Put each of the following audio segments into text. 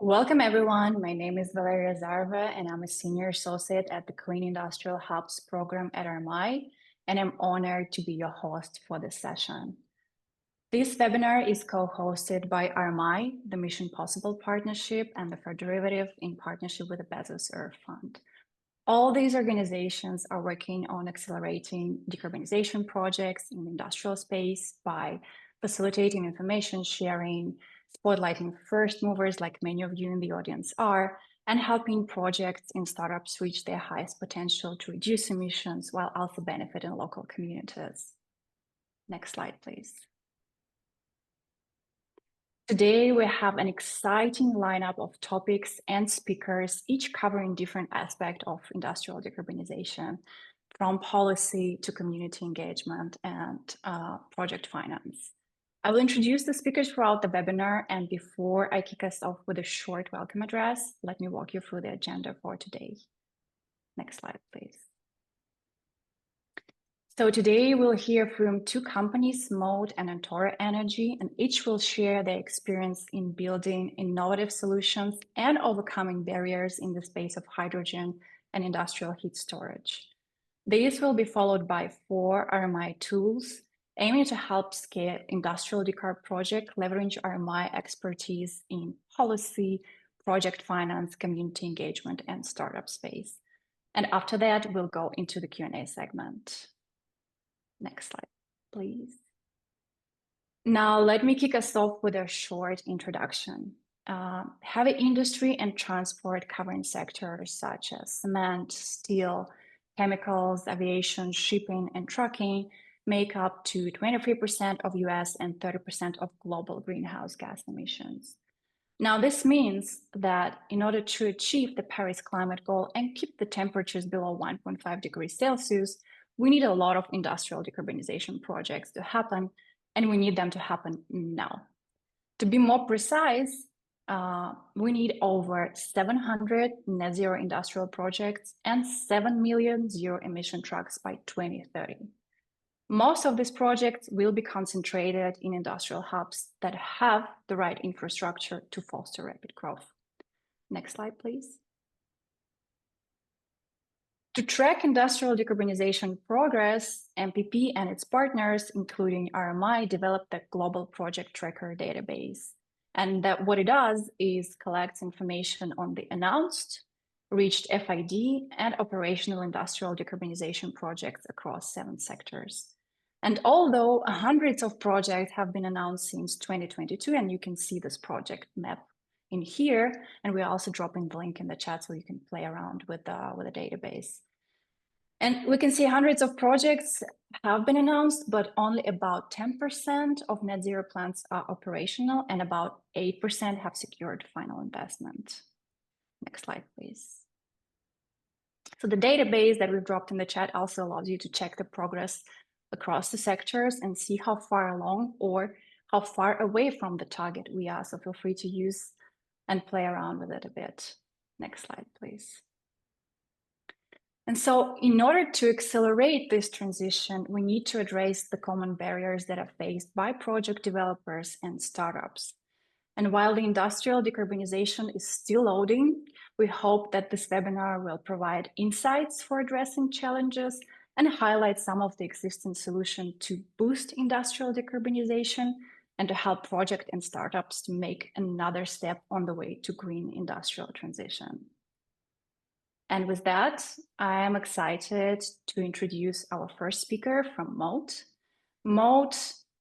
Welcome, everyone. My name is Valeria Zarva, and I'm a senior associate at the Clean Industrial Hubs program at RMI, and I'm honored to be your host for this session. This webinar is co-hosted by RMI, the Mission Possible Partnership, and the Fair Derivative in partnership with the Bezos Earth Fund. All these organizations are working on accelerating decarbonization projects in the industrial space by facilitating information sharing, spotlighting first movers like many of you in the audience are, and helping projects and startups reach their highest potential to reduce emissions while also benefiting local communities. Next slide, please. Today, we have an exciting lineup of topics and speakers, each covering different aspects of industrial decarbonization, from policy to community engagement and project finance. I will introduce the speakers throughout the webinar, and before I kick us off with a short welcome address, let me walk you through the agenda for today. Next slide, please. So today we'll hear from two companies, Mode and Antoro Energy, and each will share their experience in building innovative solutions and overcoming barriers in the space of hydrogen and industrial heat storage. These will be followed by 4 RMI tools aiming to help scale industrial decarb project, leverage RMI expertise in policy, project finance, community engagement, and startup space. And after that, we'll go into the Q&A segment. Next slide, please. Now, let me kick us off with a short introduction. Heavy industry and transport covering sectors such as cement, steel, chemicals, aviation, shipping, and trucking make up to 23% of US and 30% of global greenhouse gas emissions. Now, this means that in order to achieve the Paris climate goal and keep the temperatures below 1.5 degrees Celsius, we need a lot of industrial decarbonization projects to happen, and we need them to happen now. To be more precise, we need over 700 net zero industrial projects and 7 million zero emission trucks by 2030. Most of these projects will be concentrated in industrial hubs that have the right infrastructure to foster rapid growth. Next slide, please. To track industrial decarbonization progress, MPP and its partners, including RMI, developed the Global Project Tracker database. And what it does is collects information on the announced, reached FID, and operational industrial decarbonization projects across 7 sectors. And although hundreds of projects have been announced since 2022, and you can see this project map in here, and we're also dropping the link in the chat so you can play around with the database. And we can see hundreds of projects have been announced, but only about 10% of net zero plants are operational, and about 8% have secured final investment. Next slide, please. So the database that we've dropped in the chat also allows you to check the progress across the sectors and see how far along or how far away from the target we are. So feel free to use and play around with it a bit. Next slide, please. And so in order to accelerate this transition, we need to address the common barriers that are faced by project developers and startups. And while the industrial decarbonization is still loading, we hope that this webinar will provide insights for addressing challenges and highlight some of the existing solutions to boost industrial decarbonization and to help projects and startups to make another step on the way to green industrial transition. And with that, I am excited to introduce our first speaker from Mode. Mode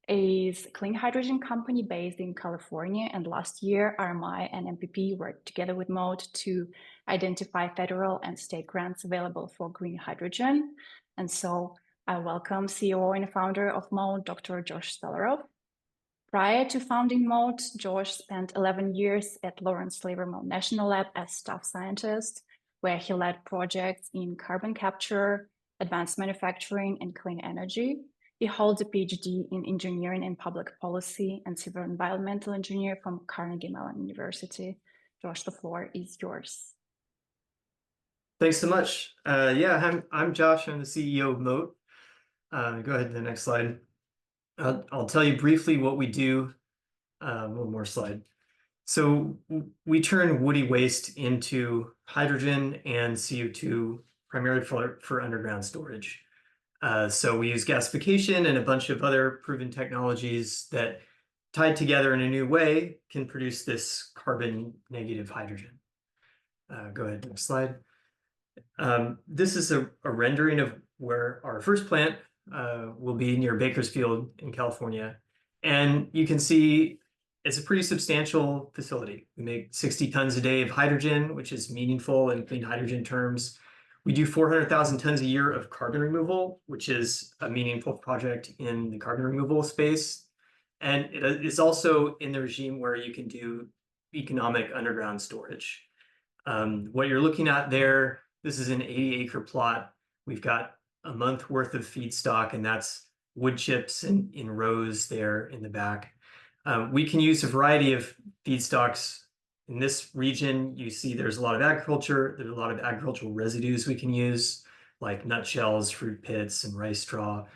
is a clean hydrogen company based in California, and last year RMI and MPP worked together with Mode to identify federal and state grants available for green hydrogen. And so I welcome CEO and founder of Mode, Dr. Josh Stelarov. Prior to founding Mode, Josh spent 11 years at Lawrence Livermore National Lab as staff scientist, where he led projects in carbon capture, advanced manufacturing, and clean energy. He holds a PhD in engineering and public policy and civil environmental engineer from Carnegie Mellon University. Josh, the floor is yours. Thanks so much. I'm Josh. I'm the CEO of Mode. Go ahead to the next slide. I'll tell you briefly what we do. One more slide. So we turn woody waste into hydrogen and CO2 primarily for underground storage. So we use gasification and a bunch of other proven technologies that tied together in a new way can produce this carbon negative hydrogen. Go ahead, next slide. This is a rendering of where our first plant will be near Bakersfield in California. And you can see it's a pretty substantial facility. We make 60 tons a day of hydrogen, which is meaningful in clean hydrogen terms. We do 400,000 tons a year of carbon removal, which is a meaningful project in the carbon removal space. And it is also in the regime where you can do economic underground storage. What you're looking at there, this is an 80-acre plot. We've got a month worth of feedstock, and that's wood chips in rows there in the back. We can use a variety of feedstocks. In this region, you see there's a lot of agriculture. There's a lot of agricultural residues we can use, like nutshells, fruit pits, and rice straw.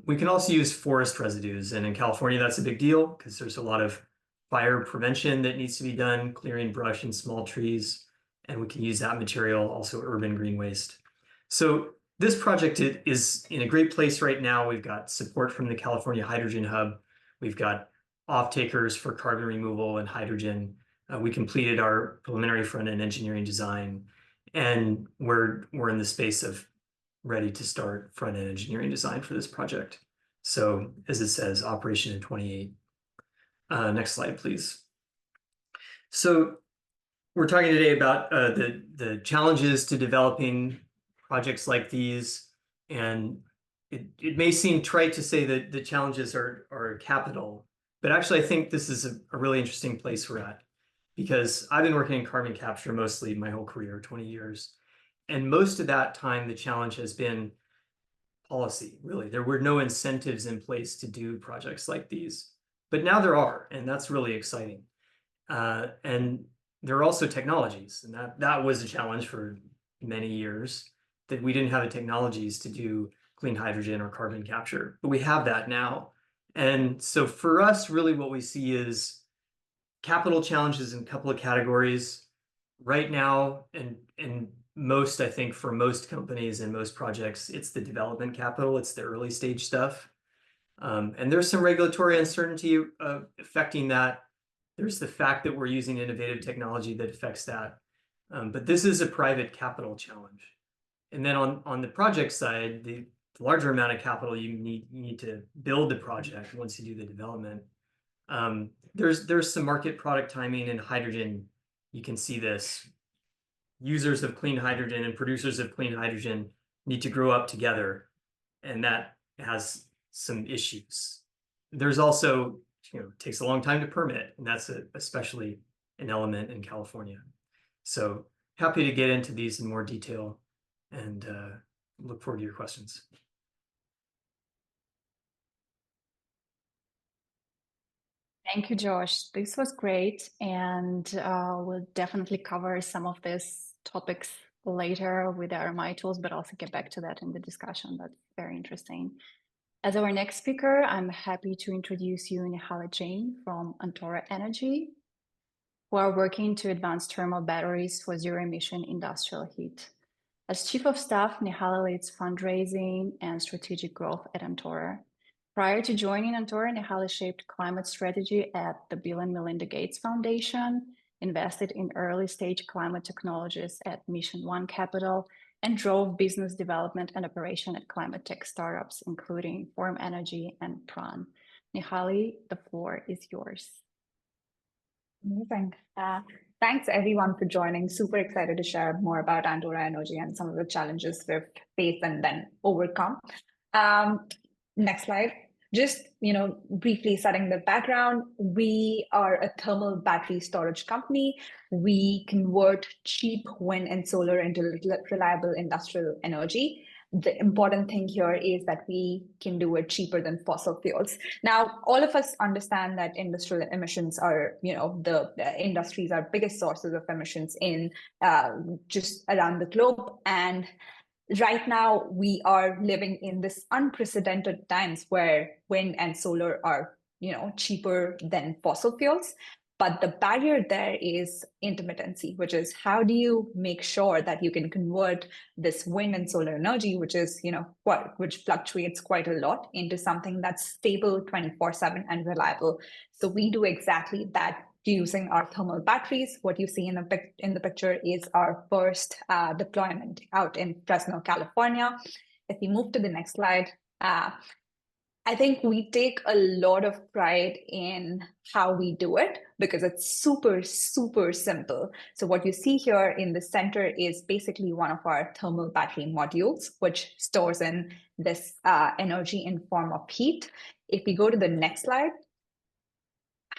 We can also use forest residues. And in California, that's a big deal because there's a lot of fire prevention that needs to be done, clearing brush and small trees. And we can use that material, also urban green waste. So this project is in a great place right now. We've got support from the California Hydrogen Hub. We've got off-takers for carbon removal and hydrogen. We completed our preliminary front-end engineering design, and we're in the space of ready to start front-end engineering design for this project. So as it says, operation in 28. Next slide, please. So we're talking today about the challenges to developing projects like these, and it may seem trite to say that the challenges are capital, but actually I think this is a really interesting place we're at, because I've been working in carbon capture mostly my whole career, 20 years, and most of that time the challenge has been policy, really. There were no incentives in place to do projects like these, but now there are, and that's really exciting. And there are also technologies, and that was a challenge for many years, that we didn't have the technologies to do clean hydrogen or carbon capture, but we have that now. And so for us, really what we see is capital challenges in a couple of categories right now, and most, I think for most companies and most projects, it's the development capital, it's the early stage stuff. And there's some regulatory uncertainty affecting that. There's the fact that we're using innovative technology that affects that. But this is a private capital challenge. And then on the project side, the larger amount of capital you need to build the project once you do the development. There's some market product timing in hydrogen. You can see this. Users of clean hydrogen and producers of clean hydrogen need to grow up together, and that has some issues. There's also, it takes a long time to permit, and that's especially an element in California. So happy to get into these in more detail, and look forward to your questions. Thank you, Josh. This was great, and we'll definitely cover some of these topics later with the RMI tools, but also get back to that in the discussion. That's very interesting. As our next speaker, I'm happy to introduce you Nihala Jain from Antora Energy, who are working to advance thermal batteries for zero-emission industrial heat. As Chief of Staff, Nihala leads fundraising and strategic growth at Antora. Prior to joining Antora, Nihala shaped climate strategy at the Bill and Melinda Gates Foundation, invested in early-stage climate technologies at Mission One Capital, and drove business development and operation at climate tech startups, including Form Energy and Pran. Nihali, the floor is yours. Amazing. Thanks everyone for joining. Super excited to share more about Antora Energy and some of the challenges we've faced and then overcome. Next slide. Just, briefly setting the background, we are a thermal battery storage company. We convert cheap wind and solar into reliable industrial energy. The important thing here is that we can do it cheaper than fossil fuels. Now, all of us understand that industrial emissions are, the industries are biggest sources of emissions in just around the globe. And right now, we are living in this unprecedented times where wind and solar are, cheaper than fossil fuels. But the barrier there is intermittency, which is how do you make sure that you can convert this wind and solar energy, which is, which fluctuates quite a lot, into something that's stable 24/7 and reliable. So we do exactly that using our thermal batteries. What you see in the picture is our first deployment out in Fresno, California. If we move to the next slide, I think we take a lot of pride in how we do it because it's super, super simple. So what you see here in the center is basically one of our thermal battery modules, which stores in this energy in form of heat. If we go to the next slide,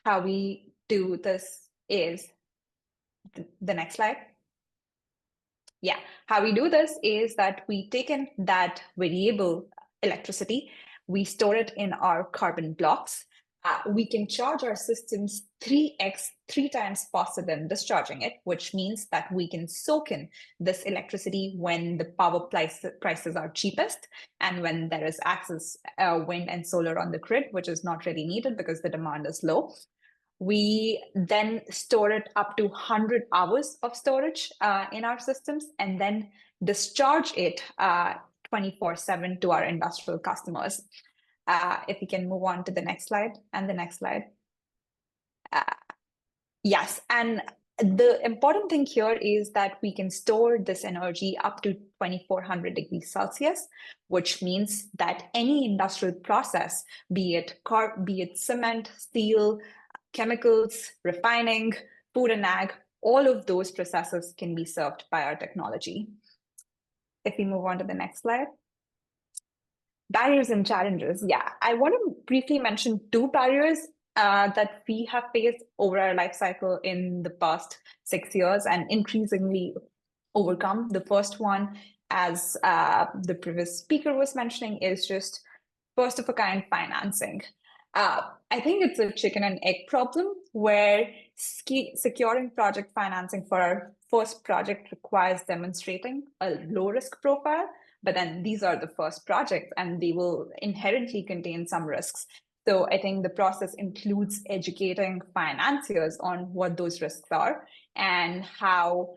how we do this is the next slide. Yeah, how we do this is that we take in that variable electricity, we store it in our carbon blocks. We can charge our systems 3x, 3 times faster than discharging it, which means that we can soak in this electricity when the power prices are cheapest and when there is access wind and solar on the grid, which is not really needed because the demand is low. We then store it up to 100 hours of storage in our systems and then discharge it 24/7 to our industrial customers. If we can move on to the next slide and the next slide. Yes, and the important thing here is that we can store this energy up to 2400 degrees Celsius, which means that any industrial process, be it cement, steel, chemicals, refining, food and ag, all of those processes can be served by our technology. If we move on to the next slide. Barriers and challenges. Yeah, I want to briefly mention 2 barriers that we have faced over our life cycle in the past 6 years and increasingly overcome. The first one, as the previous speaker was mentioning, is just first of a kind financing. I think it's a chicken and egg problem where securing project financing for our first project requires demonstrating a low risk profile, but then these are the first projects and they will inherently contain some risks. So I think the process includes educating financiers on what those risks are and how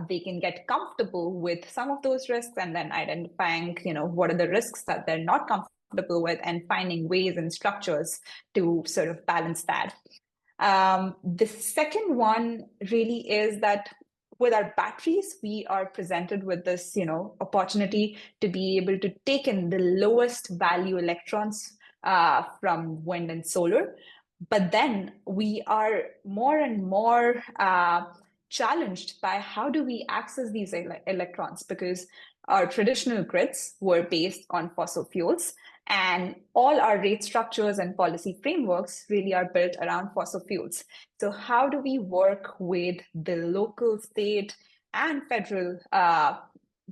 they can get comfortable with some of those risks, and then identifying, what are the risks that they're not comfortable with and finding ways and structures to sort of balance that. The second one really is that with our batteries, we are presented with this, opportunity to be able to take in the lowest value electrons from wind and solar. But then we are more and more challenged by how do we access these electrons, because our traditional grids were based on fossil fuels and all our rate structures and policy frameworks really are built around fossil fuels. So how do we work with the local, state, and federal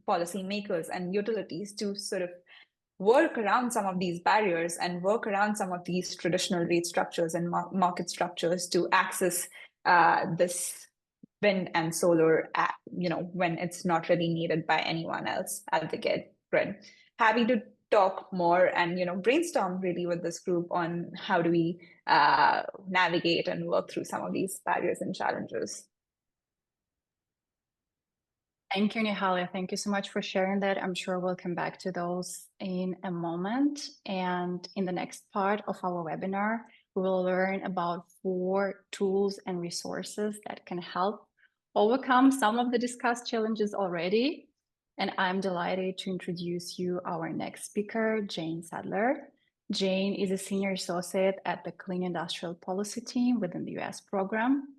policymakers and utilities to sort of work around some of these barriers and work around some of these traditional rate structures and market structures to access this wind and solar, when it's not really needed by anyone else at the grid. Happy to talk more and brainstorm really with this group on how do we navigate and work through some of these barriers and challenges. Thank you, Nihalia. Thank you so much for sharing that. I'm sure we'll come back to those in a moment. And in the next part of our webinar, we will learn about 4 tools and resources that can help overcome some of the discussed challenges already. And I'm delighted to introduce you our next speaker, Jane Sadler. Jane is a senior associate at the Clean Industrial Policy Team within the US program.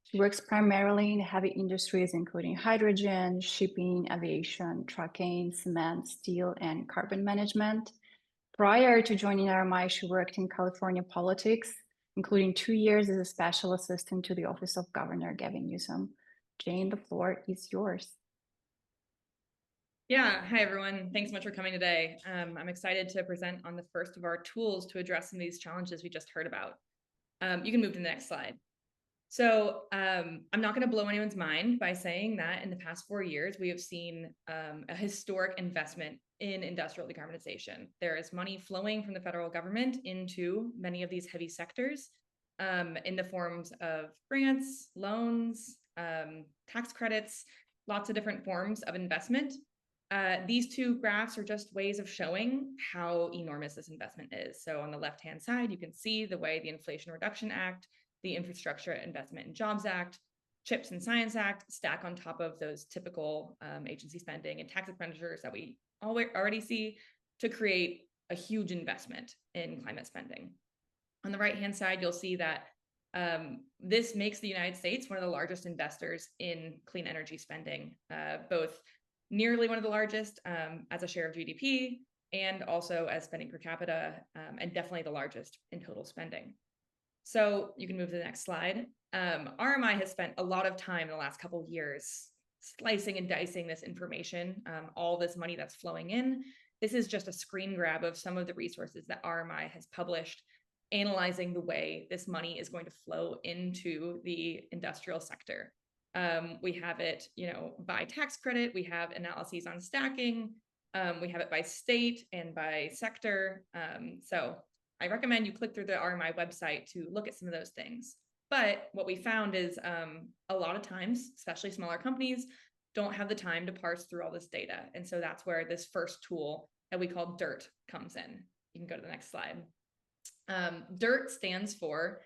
She works primarily in heavy industries, including hydrogen, shipping, aviation, trucking, cement, steel, and carbon management. Prior to joining RMI, she worked in California politics, including 2 years as a special assistant to the Office of Governor Gavin Newsom. Jane, the floor is yours. Yeah, hi everyone. Thanks so much for coming today. I'm excited to present on the first of our tools to address some of these challenges we just heard about. You can move to the next slide. So I'm not going to blow anyone's mind by saying that in the past 4 years, we have seen a historic investment in industrial decarbonization. There is money flowing from the federal government into many of these heavy sectors. in the forms of grants, loans, tax credits, lots of different forms of investment. These two graphs are just ways of showing how enormous this investment is. So on the left-hand side, you can see the way the Inflation Reduction Act, the Infrastructure Investment and Jobs Act, CHIPS and Science Act stack on top of those typical agency spending and tax expenditures that we already see to create a huge investment in climate spending. On the right-hand side, you'll see that this makes the United States one of the largest investors in clean energy spending, both nearly one of the largest as a share of GDP and also as spending per capita, and definitely the largest in total spending. So you can move to the next slide. RMI has spent a lot of time in the last couple of years slicing and dicing this information, all this money that's flowing in. This is just a screen grab of some of the resources that RMI has published, analyzing the way this money is going to flow into the industrial sector. We have it, by tax credit. We have analyses on stacking. We have it by state and by sector. So I recommend you click through the RMI website to look at some of those things. But what we found is a lot of times, especially smaller companies, don't have the time to parse through all this data. And so that's where this first tool that we call DIRT comes in. You can go to the next slide. DIRT stands for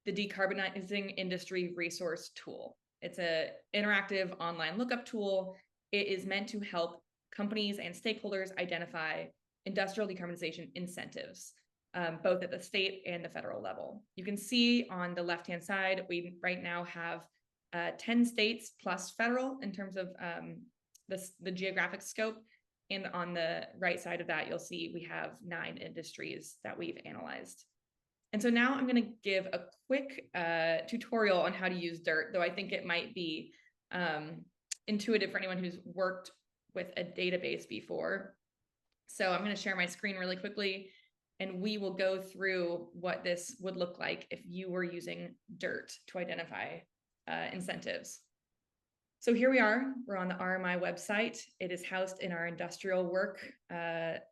the Decarbonizing Industry Resource Tool. It's an interactive online lookup tool. It is meant to help companies and stakeholders identify industrial decarbonization incentives, both at the state and the federal level. You can see on the left-hand side, we right now have 10 states plus federal in terms of the geographic scope. And on the right side of that, you'll see we have 9 industries that we've analyzed. And so now I'm going to give a quick tutorial on how to use DIRT, though I think it might be intuitive for anyone who's worked with a database before. So I'm going to share my screen really quickly, and we will go through what this would look like if you were using DIRT to identify incentives. So here we are, we're on the RMI website. It is housed in our industrial work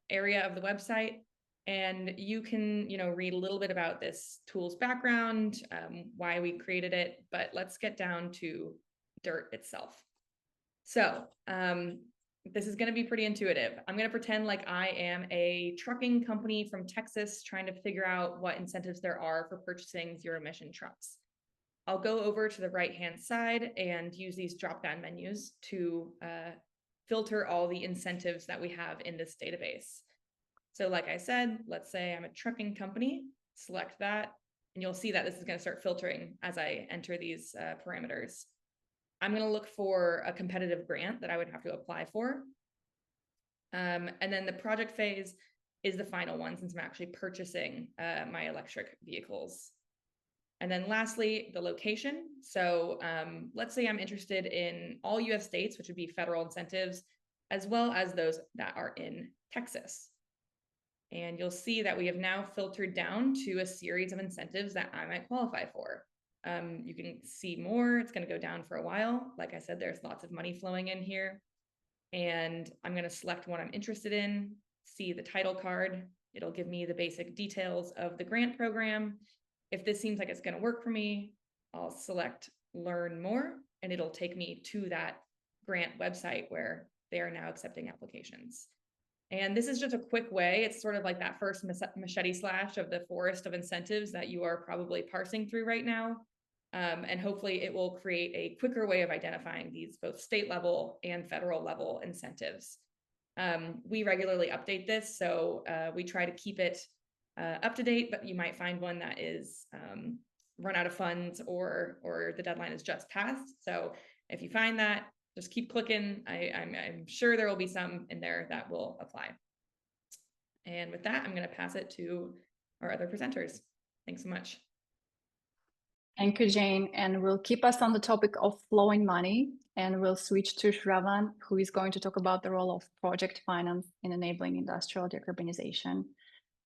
area of the website. And you can, read a little bit about this tool's background, why we created it, but let's get down to DIRT itself. So this is going to be pretty intuitive. I'm going to pretend like I am a trucking company from Texas trying to figure out what incentives there are for purchasing zero-emission trucks. I'll go over to the right-hand side and use these drop-down menus to filter all the incentives that we have in this database. So like I said, let's say I'm a trucking company, select that, and you'll see that this is going to start filtering as I enter these parameters. I'm going to look for a competitive grant that I would have to apply for. And then the project phase is the final one since I'm actually purchasing my electric vehicles. And then lastly, the location. So let's say I'm interested in all US states, which would be federal incentives, as well as those that are in Texas. And you'll see that we have now filtered down to a series of incentives that I might qualify for. You can see more, it's going to go down for a while. Like I said, there's lots of money flowing in here. And I'm going to select one I'm interested in, see the title card. It'll give me the basic details of the grant program. If this seems like it's going to work for me, I'll select learn more, and it'll take me to that grant website where they are now accepting applications. And this is just a quick way. It's sort of like that first machete slash of the forest of incentives that you are probably parsing through right now. And hopefully it will create a quicker way of identifying these both state level and federal level incentives. We regularly update this, so we try to keep it up to date, but you might find one that is run out of funds or the deadline is just passed. So if you find that, just keep clicking. I'm sure there will be some in there that will apply. And with that, I'm going to pass it to our other presenters. Thanks so much. Thank you, Jane. And we'll keep us on the topic of flowing money, and we'll switch to Shravan, who is going to talk about the role of project finance in enabling industrial decarbonization.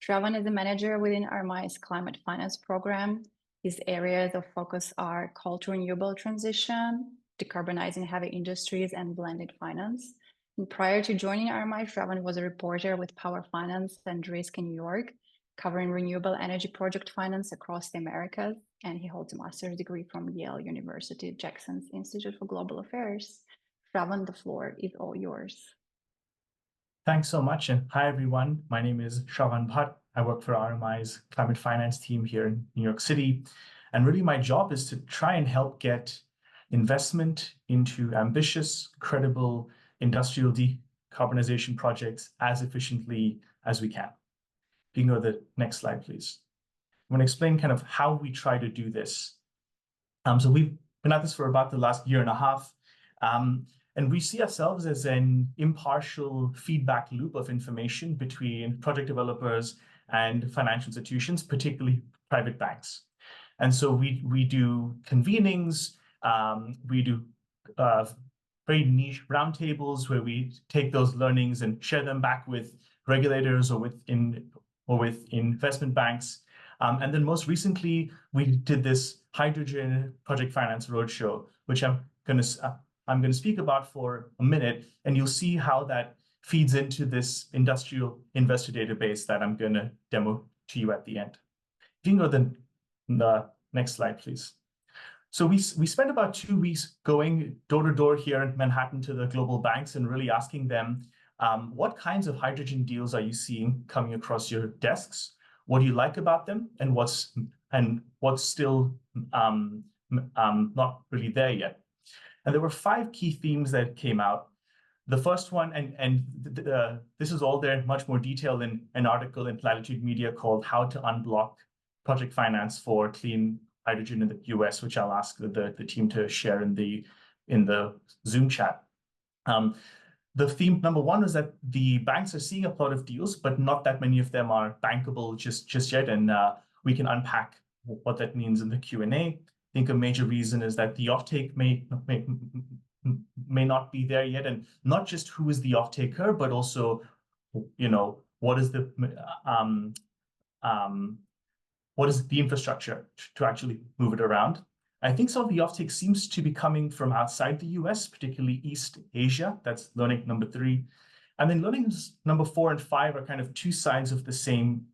Shravan is a manager within RMI's climate finance program. His areas of focus are coal to renewable transition, decarbonizing heavy industries, and blended finance. And prior to joining RMI, Shravan was a reporter with Power Finance and Risk in New York. covering renewable energy project finance across the Americas, and he holds a master's degree from Yale University Jackson's Institute for Global Affairs. Shravan, the floor is all yours. Thanks so much, and hi everyone. My name is Shravan Bhatt. I work for RMI's climate finance team here in New York City. And really my job is to try and help get investment into ambitious, credible industrial decarbonization projects as efficiently as we can. If you can go to the next slide, please. I'm going to explain kind of how we try to do this. So we've been at this for about the last year and a half. And we see ourselves as an impartial feedback loop of information between project developers and financial institutions, particularly private banks. And so we do convenings, we do very niche roundtables where we take those learnings and share them back with regulators or with investment banks. And then most recently, we did this hydrogen project finance roadshow, which I'm going to speak about for a minute, and you'll see how that feeds into this industrial investor database that I'm going to demo to you at the end. If you can go to the next slide, please. So we spent about 2 weeks going door to door here in Manhattan to the global banks and really asking them, what kinds of hydrogen deals are you seeing coming across your desks? What do you like about them, and what's still not really there yet? And there were 5 key themes that came out. The first one, this is all there in much more detail in an article in Latitude Media called "How to Unblock Project Finance for Clean Hydrogen in the US," which I'll ask the team to share in the Zoom chat. The theme number 1 is that the banks are seeing a lot of deals, but not that many of them are bankable just yet, and we can unpack what that means in the Q&A. I think a major reason is that the offtake may not be there yet, and not just who is the offtaker, but also, what is the infrastructure to actually move it around. I think some of the offtake seems to be coming from outside the US, particularly East Asia. That's learning number 3. And then learnings number 4 and 5 are kind of 2 sides of the same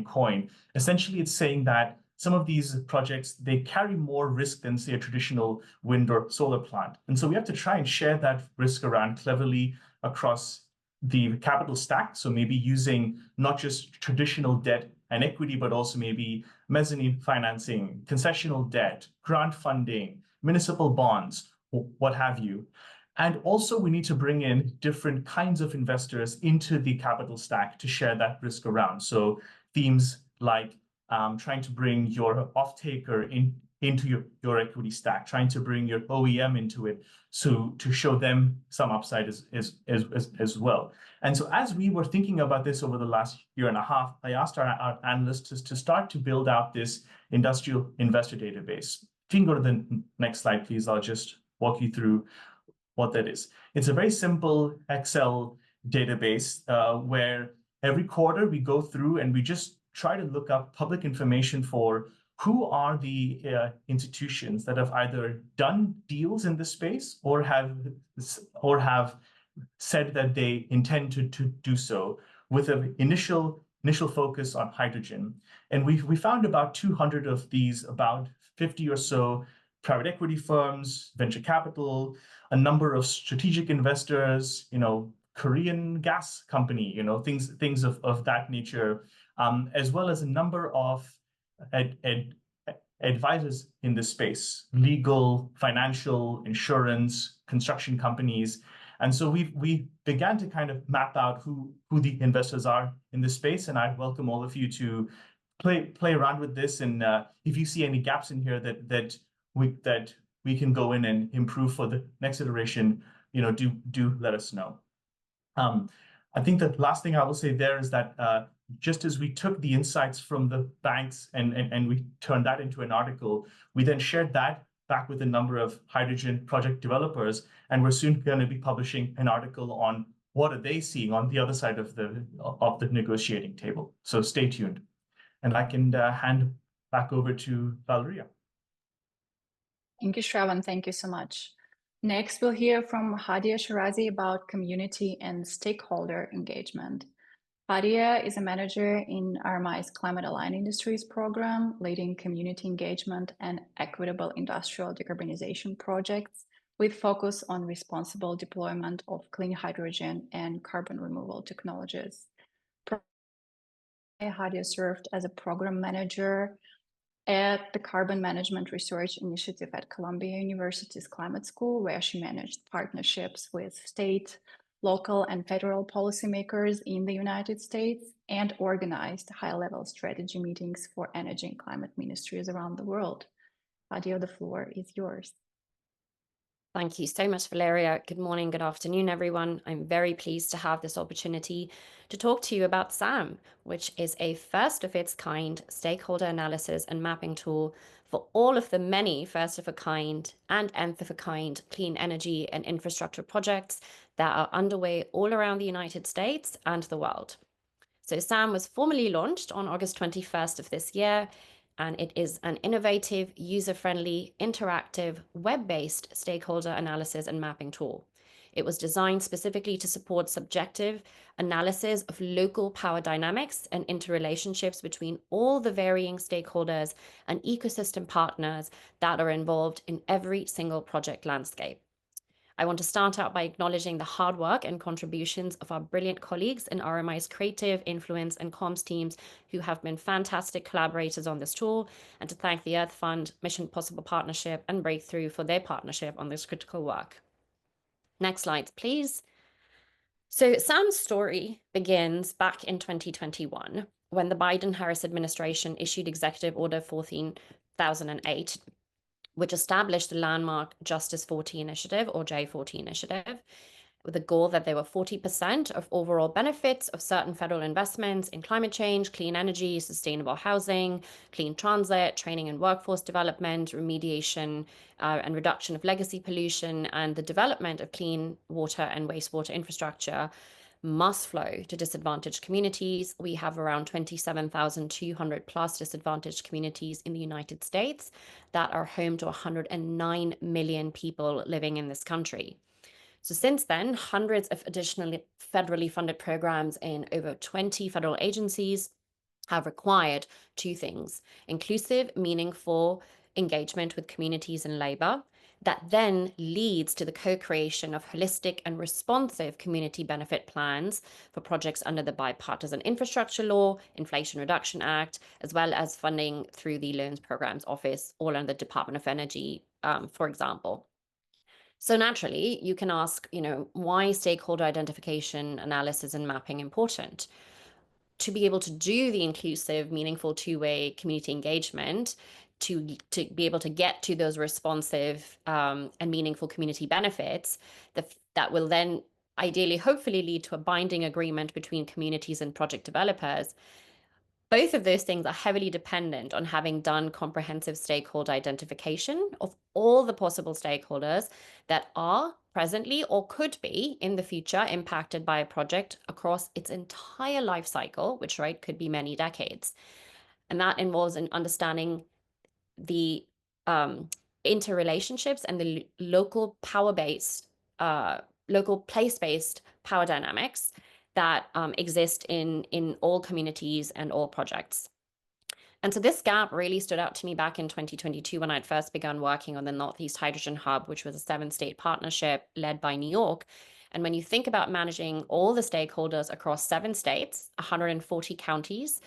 coin. Essentially, it's saying that some of these projects, they carry more risk than, say, a traditional wind or solar plant. And so we have to try and share that risk around cleverly across the capital stack. So maybe using not just traditional debt and equity, but also maybe mezzanine financing, concessional debt, grant funding, municipal bonds, what have you. And also we need to bring in different kinds of investors into the capital stack to share that risk around. So themes like trying to bring your off-taker into your equity stack, trying to bring your OEM into it, so to show them some upside as well. And so as we were thinking about this over the last year and a half, I asked our analysts to start to build out this industrial investor database. If you can go to the next slide, please, I'll just walk you through what that is. It's a very simple Excel database where every quarter we go through and we just try to look up public information for who are the institutions that have either done deals in this space or have said that they intend to do so, with an initial focus on hydrogen. And we found about 200 of these, about 50 or so private equity firms, venture capital, a number of strategic investors, Korean gas company, things of that nature, as well as a number of advisors in this space, legal, financial, insurance, construction companies. And so we began to kind of map out who the investors are in this space. And I welcome all of you to play around with this. And if you see any gaps in here that we can go in and improve for the next iteration, do let us know. I think the last thing I will say there is that just as we took the insights from the banks and we turned that into an article, we then shared that back with a number of hydrogen project developers, and we're soon going to be publishing an article on what are they seeing on the other side of the negotiating table. So stay tuned. And I can hand back over to Valeria. Thank you, Shravan. Thank you so much. Next, we'll hear from Hadia Shirazi about community and stakeholder engagement. Fadia is a manager in RMI's Climate Aligned Industries program, leading community engagement and equitable industrial decarbonization projects with focus on responsible deployment of clean hydrogen and carbon removal technologies. Hadia served as a program manager at the Carbon Management Research Initiative at Columbia University's Climate School, where she managed partnerships with state, local, and federal policymakers in the United States and organized high-level strategy meetings for energy and climate ministries around the world. Fadia, the floor is yours. Thank you so much, Valeria. Good morning, good afternoon, everyone. I'm very pleased to have this opportunity to talk to you about SAM, which is a first of its kind stakeholder analysis and mapping tool for all of the many first of a kind and nth of a kind clean energy and infrastructure projects that are underway all around the United States and the world. So SAM was formally launched on August 21st of this year, and it is an innovative, user-friendly, interactive, web-based stakeholder analysis and mapping tool. It was designed specifically to support subjective analysis of local power dynamics and interrelationships between all the varying stakeholders and ecosystem partners that are involved in every single project landscape. I want to start out by acknowledging the hard work and contributions of our brilliant colleagues in RMI's creative, influence, and comms teams who have been fantastic collaborators on this tool, and to thank the Earth Fund, Mission Possible Partnership, and Breakthrough for their partnership on this critical work. Next slide, please. So SAM's story begins back in 2021, when the Biden-Harris administration issued Executive Order 14,008, which established the landmark Justice 40 Initiative, or J40 Initiative, with the goal that there were 40% of overall benefits of certain federal investments in climate change, clean energy, sustainable housing, clean transit, training and workforce development, remediation and reduction of legacy pollution, and the development of clean water and wastewater infrastructure must flow to disadvantaged communities. We have around 27,200 plus disadvantaged communities in the United States that are home to 109 million people living in this country. So since then, hundreds of additional federally funded programs in over 20 federal agencies have required two things: inclusive, meaningful engagement with communities and labor, that then leads to the co-creation of holistic and responsive community benefit plans for projects under the Bipartisan Infrastructure Law, Inflation Reduction Act, as well as funding through the Loans Programs Office, all under the Department of Energy, for example. So naturally, you can ask, why stakeholder identification, analysis, and mapping important? To be able to do the inclusive, meaningful two-way community engagement, to be able to get to those responsive and meaningful community benefits that will then ideally, hopefully lead to a binding agreement between communities and project developers. Both of those things are heavily dependent on having done comprehensive stakeholder identification of all the possible stakeholders that are presently or could be in the future impacted by a project across its entire life cycle, which could be many decades. And that involves in understanding the interrelationships and the local power-based, local place-based power dynamics that exist in all communities and all projects. And so this gap really stood out to me back in 2022 when I'd first begun working on the Northeast Hydrogen Hub, which was a 7-state partnership led by New York. And when you think about managing all the stakeholders across 7 states, 140 counties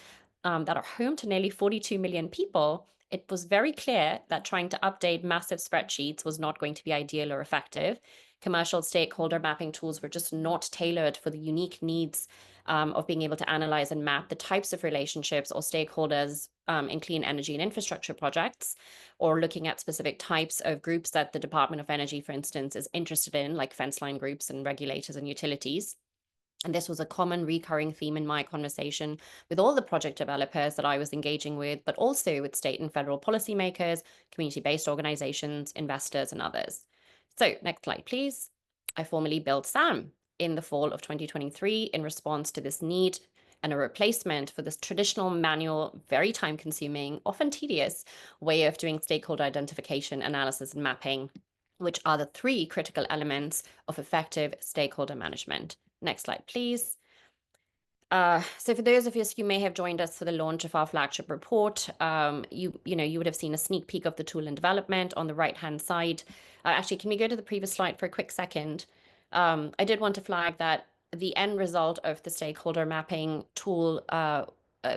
that are home to nearly 42 million people, it was very clear that trying to update massive spreadsheets was not going to be ideal or effective. Commercial stakeholder mapping tools were just not tailored for the unique needs of being able to analyze and map the types of relationships or stakeholders in clean energy and infrastructure projects, or looking at specific types of groups that the Department of Energy, for instance, is interested in, like fence line groups and regulators and utilities. And this was a common recurring theme in my conversation with all the project developers that I was engaging with, but also with state and federal policymakers, community-based organizations, investors, and others. So next slide, please. I formally built SAM in the fall of 2023 in response to this need and a replacement for this traditional manual, very time-consuming, often tedious way of doing stakeholder identification, analysis, and mapping, which are the 3 critical elements of effective stakeholder management. Next slide, please. So for those of us who may have joined us for the launch of our flagship report, you would have seen a sneak peek of the tool in development on the right-hand side. Actually, can we go to the previous slide for a quick second? I did want to flag that the end result of the stakeholder mapping tool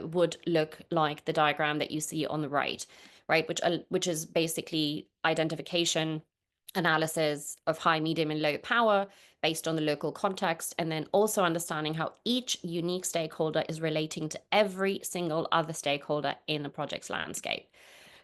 would look like the diagram that you see on the right, which is basically identification, analysis of high, medium, and low power based on the local context, and then also understanding how each unique stakeholder is relating to every single other stakeholder in the project's landscape.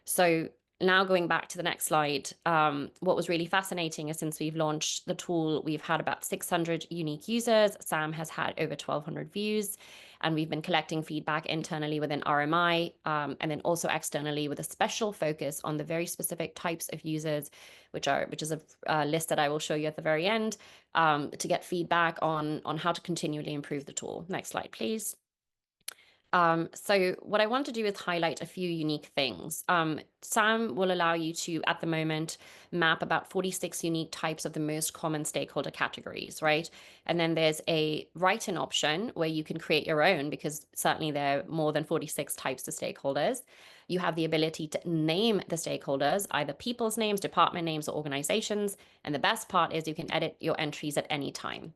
So now going back to the next slide, what was really fascinating is since we've launched the tool, we've had about 600 unique users. Sam has had over 1,200 views, and we've been collecting feedback internally within RMI, and then also externally with a special focus on the very specific types of users, which is a list that I will show you at the very end, to get feedback on how to continually improve the tool. Next slide, please. So what I want to do is highlight a few unique things. SAM will allow you to, at the moment, map about 46 unique types of the most common stakeholder categories, right? And then there's a write-in option where you can create your own, because certainly there are more than 46 types of stakeholders. You have the ability to name the stakeholders, either people's names, department names, or organizations. And the best part is you can edit your entries at any time.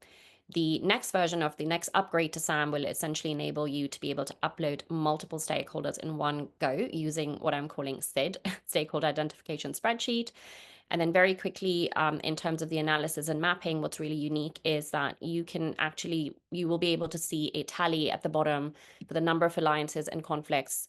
The next version of the next upgrade to SAM will essentially enable you to be able to upload multiple stakeholders in one go using what I'm calling SID, Stakeholder Identification Spreadsheet. And then very quickly, in terms of the analysis and mapping, what's really unique is that you will be able to see a tally at the bottom for the number of alliances and conflicts.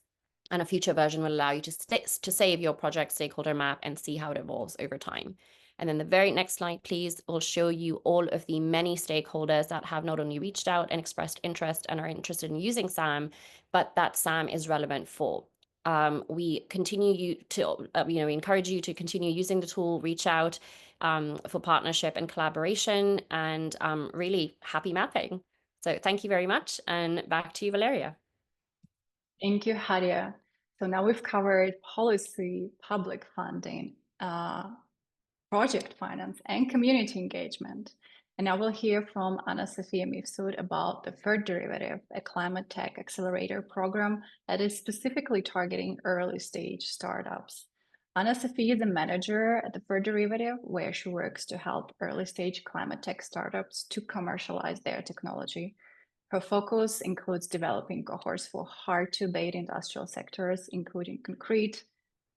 And a future version will allow you to save your project stakeholder map and see how it evolves over time. And then the very next slide, please, will show you all of the many stakeholders that have not only reached out and expressed interest and are interested in using SAM, but that SAM is relevant for. We encourage you to continue using the tool, reach out for partnership and collaboration, and really happy mapping. So thank you very much, and back to you, Valeria. Thank you, Hadia. So now we've covered policy, public funding, project finance, and community engagement. And now we'll hear from Anna-Sophia Mifsud about the third derivative, a climate tech accelerator program that is specifically targeting early stage startups. Anna-Sophia is a manager at the third derivative, where she works to help early stage climate tech startups to commercialize their technology. Her focus includes developing cohorts for hard-to-abate industrial sectors, including concrete,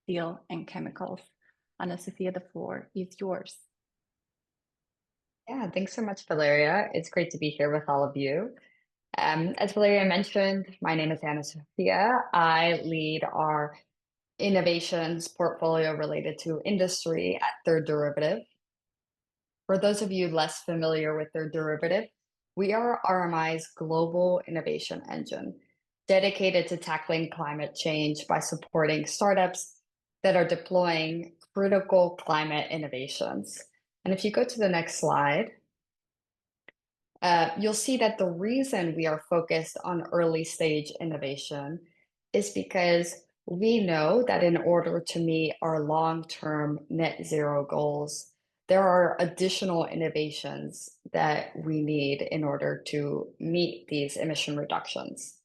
steel, and chemicals. Anna-Sophia, the floor is yours. Yeah, thanks so much, Valeria. It's great to be here with all of you. As Valeria mentioned, my name is Anna-Sophia. I lead our innovations portfolio related to industry at Third Derivative. For those of you less familiar with Third Derivative, we are RMI's global innovation engine, dedicated to tackling climate change by supporting startups that are deploying critical climate innovations. And if you go to the next slide, you'll see that the reason we are focused on early stage innovation is because we know that in order to meet our long-term net zero goals, there are additional innovations that we need in order to meet these emission reductions.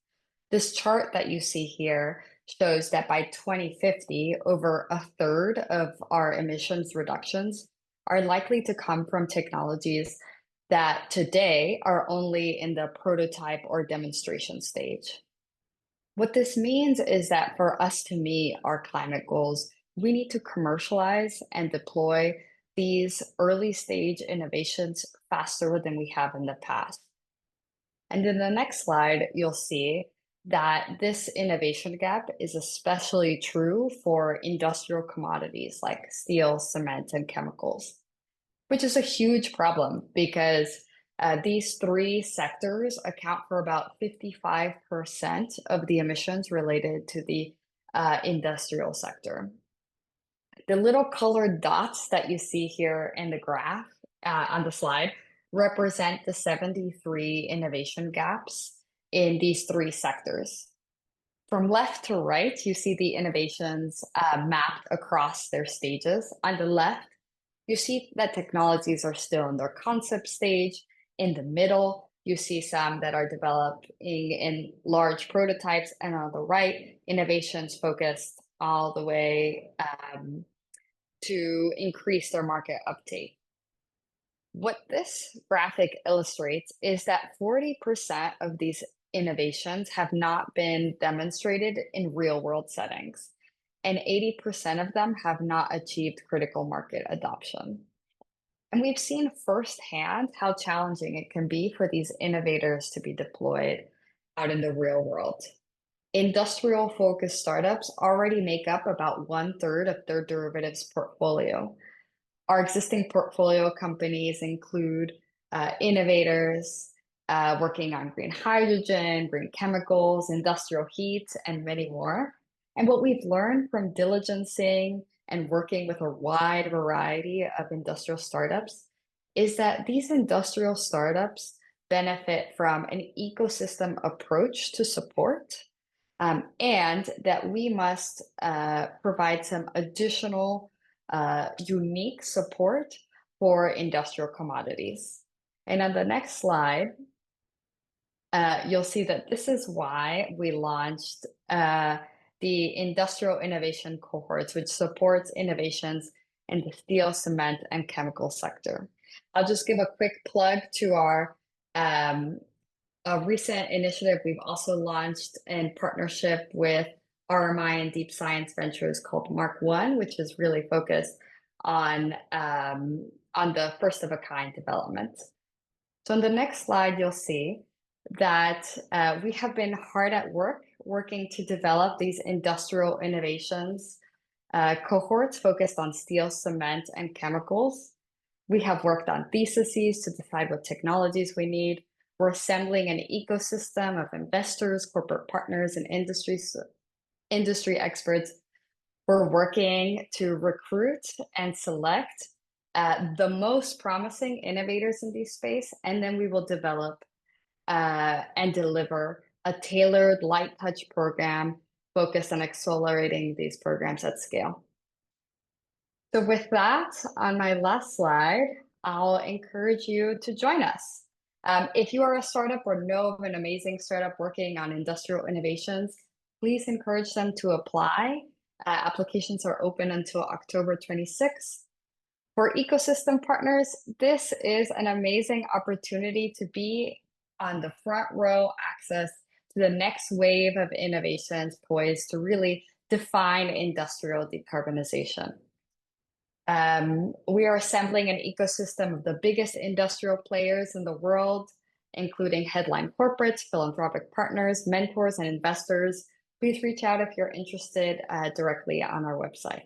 This chart that you see here shows that by 2050, over a third of our emissions reductions are likely to come from technologies that today are only in the prototype or demonstration stage. What this means is that for us to meet our climate goals, we need to commercialize and deploy these early stage innovations faster than we have in the past. And in the next slide, you'll see that this innovation gap is especially true for industrial commodities like steel, cement, and chemicals, which is a huge problem because these three sectors account for about 55% of the emissions related to the industrial sector. The little colored dots that you see here in the graph on the slide represent the 73 innovation gaps in these three sectors. From left to right, you see the innovations mapped across their stages. On the left, you see that technologies are still in their concept stage. In the middle, you see some that are developing in large prototypes, and on the right, innovations focused all the way to increase their market uptake. What this graphic illustrates is that 40% of these innovations have not been demonstrated in real-world settings, and 80% of them have not achieved critical market adoption. And we've seen firsthand how challenging it can be for these innovators to be deployed out in the real world. Industrial-focused startups already make up about 1/3 of their derivatives portfolio. Our existing portfolio companies include innovators working on green hydrogen, green chemicals, industrial heat, and many more. And what we've learned from diligencing and working with a wide variety of industrial startups is that these industrial startups benefit from an ecosystem approach to support, and that we must provide some additional unique support for industrial commodities. And on the next slide, you'll see that this is why we launched the Industrial Innovation Cohorts, which supports innovations in the steel, cement, and chemical sector. I'll just give a quick plug to our a recent initiative we've also launched in partnership with RMI and Deep Science Ventures called Mark One, which is really focused on the first of a kind development. So on the next slide, you'll see that we have been hard at work working to develop these industrial innovations cohorts focused on steel, cement, and chemicals. We have worked on theses to decide what technologies we need. We're assembling an ecosystem of investors, corporate partners, and industry experts. We're working to recruit and select the most promising innovators in this space, and then we will develop and deliver a tailored light touch program focused on accelerating these programs at scale. So with that, on my last slide, I'll encourage you to join us. If you are a startup or know of an amazing startup working on industrial innovations, please encourage them to apply. Applications are open until October 26th. For ecosystem partners, this is an amazing opportunity to be on the front row access to the next wave of innovations poised to really define industrial decarbonization. We are assembling an ecosystem of the biggest industrial players in the world, including headline corporates, philanthropic partners, mentors, and investors. Please reach out if you're interested directly on our website.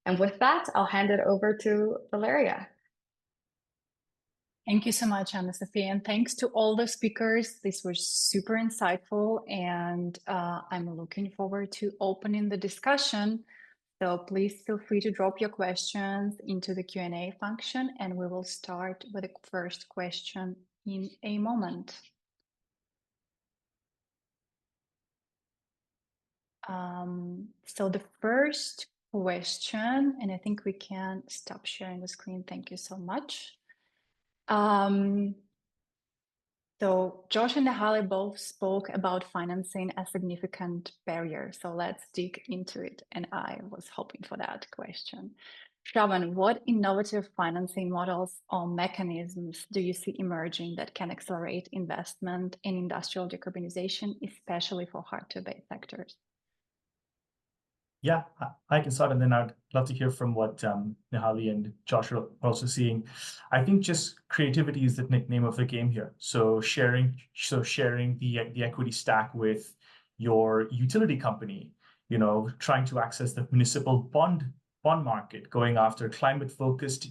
And with that, I'll hand it over to Valeria. Thank you so much, Anna-Sophia, and thanks to all the speakers. This was super insightful, and I'm looking forward to opening the discussion. So please feel free to drop your questions into the Q&A function, and we will start with the first question in a moment. So the first question, and I think we can stop sharing the screen. Thank you so much. So Josh and Nehali both spoke about financing a significant barrier. So let's dig into it. And I was hoping for that question. Shravan, what innovative financing models or mechanisms do you see emerging that can accelerate investment in industrial decarbonization, especially for hard-to-abate sectors? Yeah, I can start, and then I'd love to hear from what Nehali and Josh are also seeing. I think just creativity is the name of the game here. So sharing the equity stack with your utility company, trying to access the municipal bond market, going after climate-focused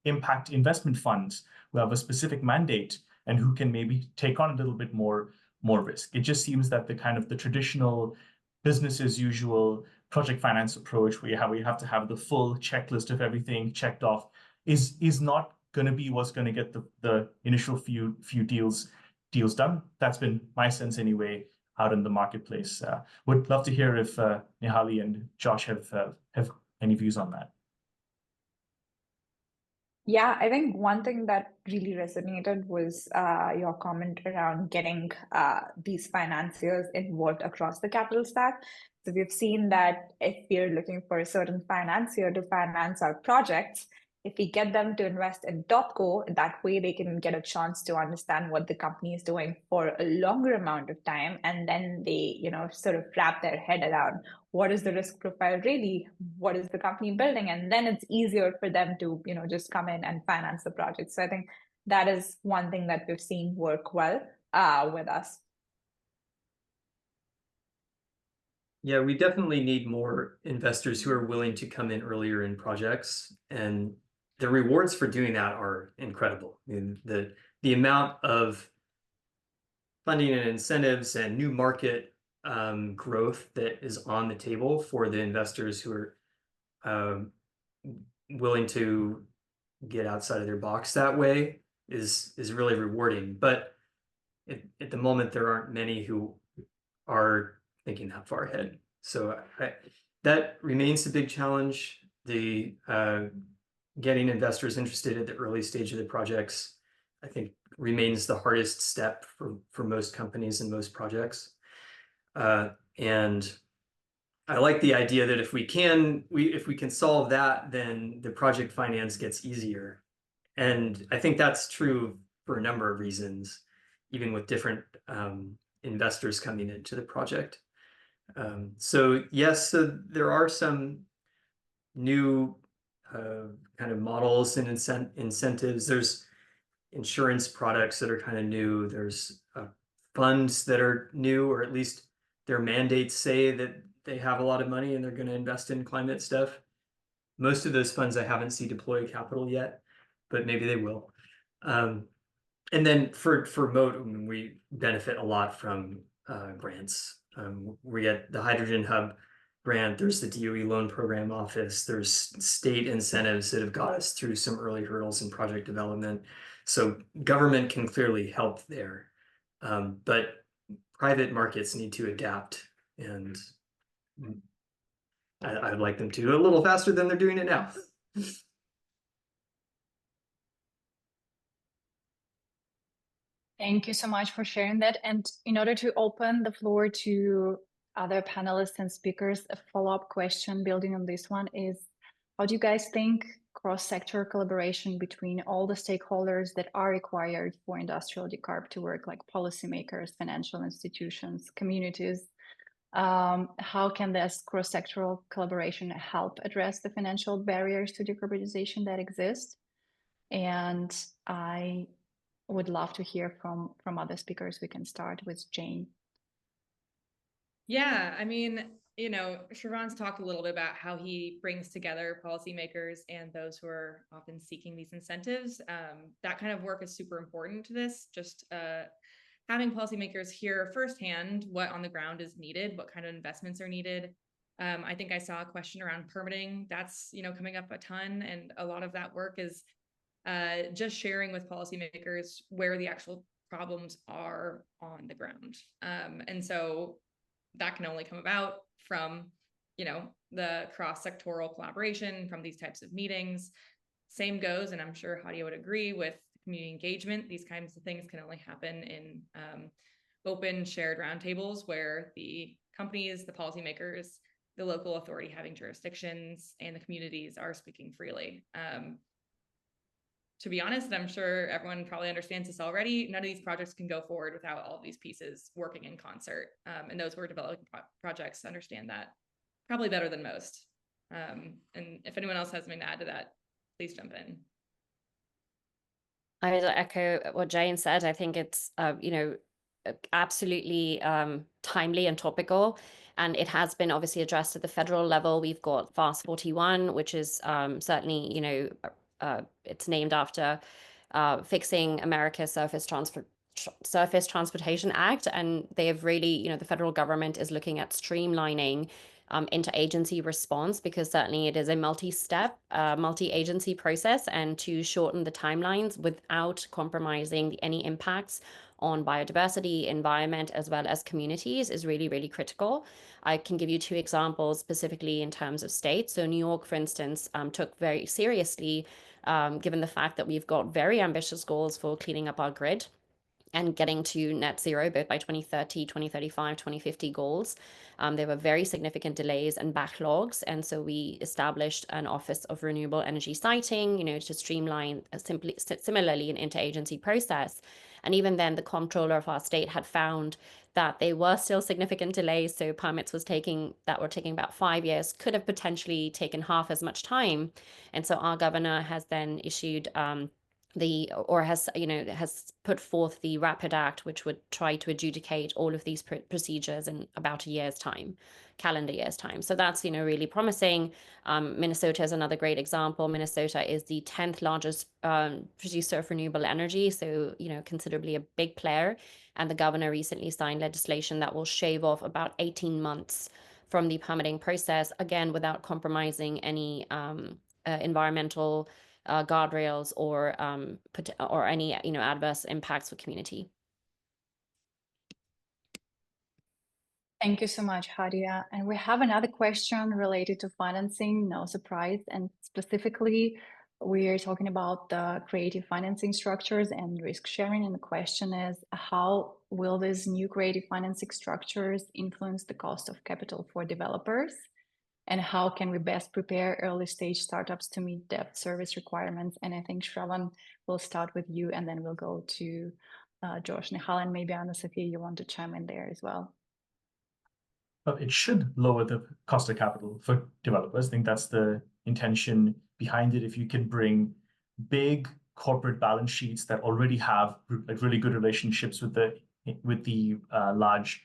impact investment funds who have a specific mandate and who can maybe take on a little bit more risk. It just seems that the traditional business as usual project finance approach, where we have to have the full checklist of everything checked off, is not going to be what's going to get the initial few deals done. That's been my sense anyway out in the marketplace. Would love to hear if Nehali and Josh have any views on that. Yeah, I think one thing that really resonated was your comment around getting these financiers involved across the capital stack. So we've seen that if we're looking for a certain financier to finance our projects, if we get them to invest in Topco, that way they can get a chance to understand what the company is doing for a longer amount of time, and then they, sort of wrap their head around what is the risk profile really, what is the company building, and then it's easier for them to just come in and finance the project. So I think that is one thing that we've seen work well with us. Yeah, we definitely need more investors who are willing to come in earlier in projects, and the rewards for doing that are incredible. I mean, the amount of funding and incentives and new market growth that is on the table for the investors who are willing to get outside of their box that way is really rewarding. But at the moment, there aren't many who are thinking that far ahead. So that remains a big challenge. The getting investors interested at the early stage of the projects, I think, remains the hardest step for most companies and most projects. And I like the idea that if we can solve that, then the project finance gets easier. And I think that's true for a number of reasons, even with different investors coming into the project. So yes, so there are some new kind of models and incentives. There's insurance products that are kind of new. There's funds that are new, or at least their mandates say that they have a lot of money and they're going to invest in climate stuff. Most of those funds I haven't seen deploy capital yet, but maybe they will. And then for Moat, I mean, we benefit a lot from grants. We get the Hydrogen Hub grant, there's the DOE Loan Program Office, there's state incentives that have got us through some early hurdles in project development. So government can clearly help there. But private markets need to adapt, and I'd like them to a little faster than they're doing it now. Thank you so much for sharing that. And in order to open the floor to other panelists and speakers, a follow-up question building on this one is, how do you guys think cross-sector collaboration between all the stakeholders that are required for industrial decarb to work, like policymakers, financial institutions, communities, how can this cross-sectoral collaboration help address the financial barriers to decarbonization that exist? And I would love to hear from other speakers. We can start with Jane. Yeah, I mean, Shravan's talked a little bit about how he brings together policymakers and those who are often seeking these incentives. That kind of work is super important to this. Just having policymakers hear firsthand what on the ground is needed, what kind of investments are needed. I think I saw a question around permitting. That's coming up a ton, and a lot of that work is just sharing with policymakers where the actual problems are on the ground. And so that can only come about from, the cross-sectoral collaboration from these types of meetings. Same goes, and I'm sure Hadia would agree, with community engagement. These kinds of things can only happen in open, shared roundtables where the companies, the policymakers, the local authority having jurisdictions, and the communities are speaking freely. To be honest, and I'm sure everyone probably understands this already, none of these projects can go forward without all of these pieces working in concert. And those who are developing projects understand that probably better than most. And if anyone else has something to add to that, please jump in. I would echo what Jane said. I think it's, absolutely timely and topical. And it has been obviously addressed at the federal level. We've got FAST 41, which is certainly, it's named after Fixing America's Surface Transportation Act. And they have really, the federal government is looking at streamlining interagency response, because certainly it is a multi-step, multi-agency process, and to shorten the timelines without compromising any impacts on biodiversity, environment, as well as communities is really, really critical. I can give you two examples specifically in terms of states. So New York, for instance, took very seriously given the fact that we've got very ambitious goals for cleaning up our grid and getting to net zero, both by 2030, 2035, 2050 goals. There were very significant delays and backlogs. And so we established an Office of Renewable Energy Siting, to streamline similarly an interagency process. And even then, the comptroller of our state had found that there were still significant delays. So permits that were taking about 5 years could have potentially taken half as much time. And so our governor has then issued has put forth the Rapid Act, which would try to adjudicate all of these procedures in about a year's time, calendar year's time. So that's, really promising. Minnesota is another great example. Minnesota is the 10th largest producer of renewable energy, so, considerably a big player. And the governor recently signed legislation that will shave off about 18 months from the permitting process, again, without compromising any environmental guardrails or any adverse impacts for community. Thank you so much, Hadia. And we have another question related to financing, no surprise. And specifically, we are talking about the creative financing structures and risk sharing. And the question is, how will these new creative financing structures influence the cost of capital for developers? And how can we best prepare early stage startups to meet debt service requirements? And I think Shravan will start with you, and then we'll go to Josh, Nihal, and maybe Anna Sophia, you want to chime in there as well. Well, it should lower the cost of capital for developers. I think that's the intention behind it. If you can bring big corporate balance sheets that already have really good relationships with the large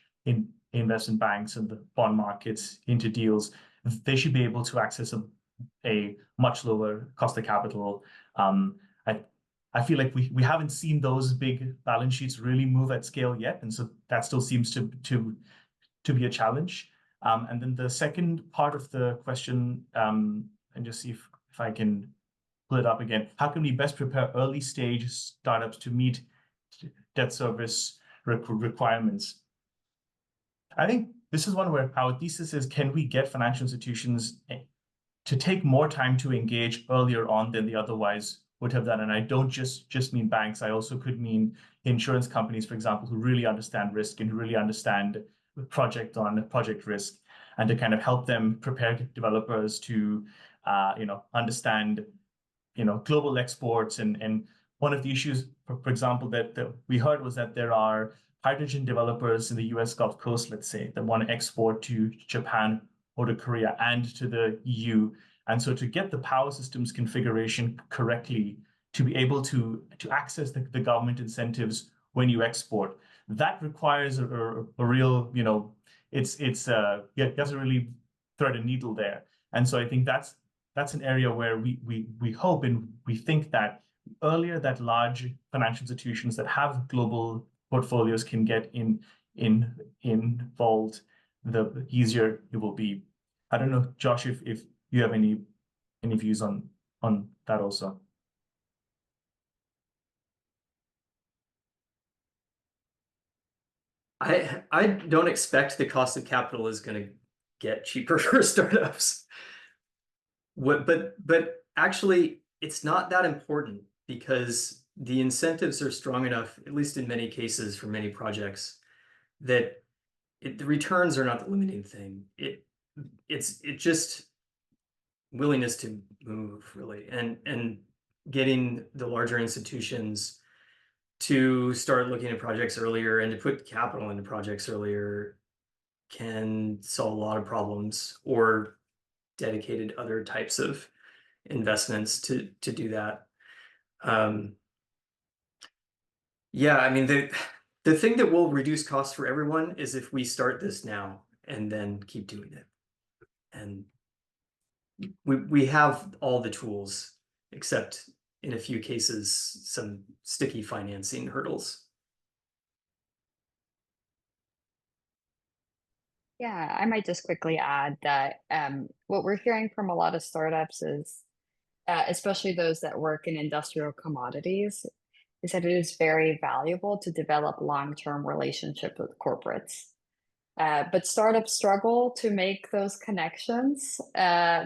investment banks and the bond markets into deals, they should be able to access a much lower cost of capital. I feel like we haven't seen those big balance sheets really move at scale yet, and so that still seems to be a challenge. And then the second part of the question, and just see if I can pull it up again. How can we best prepare early stage startups to meet debt service requirements? I think this is one where our thesis is, can we get financial institutions to take more time to engage earlier on than they otherwise would have done? And I don't just mean banks. I also could mean insurance companies, for example, who really understand risk and who really understand project risk, and to kind of help them prepare developers to understand global exports. And one of the issues, for example, that we heard was that there are hydrogen developers in the US Gulf Coast, let's say, that want to export to Japan or to Korea and to the EU. And so to get the power systems configuration correctly, to be able to access the government incentives when you export, that requires a real, you have to really thread a needle there. And so I think that's an area where we hope and we think that earlier that large financial institutions that have global portfolios can get involved, the easier it will be. I don't know, Josh, if you have any views on that also. I don't expect the cost of capital is going to get cheaper for startups. But actually, it's not that important, because the incentives are strong enough, at least in many cases for many projects, that the returns are not the limiting thing. It's just willingness to move, really, and getting the larger institutions to start looking at projects earlier and to put capital into projects earlier can solve a lot of problems, or dedicated other types of investments to do that. Yeah, I mean, the thing that will reduce costs for everyone is if we start this now and then keep doing it. And we have all the tools, except in a few cases, some sticky financing hurdles. Yeah, I might just quickly add that what we're hearing from a lot of startups is, especially those that work in industrial commodities, is that it is very valuable to develop long-term relationships with corporates. But startups struggle to make those connections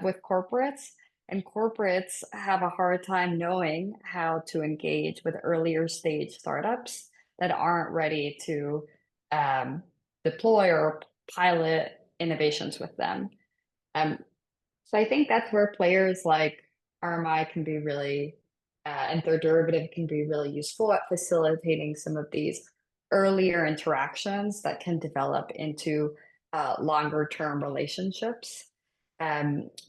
with corporates. And corporates have a hard time knowing how to engage with earlier stage startups that aren't ready to deploy or pilot innovations with them. So I think that's where players like RMI can be really, and their derivative can be really useful at facilitating some of these earlier interactions that can develop into longer term relationships.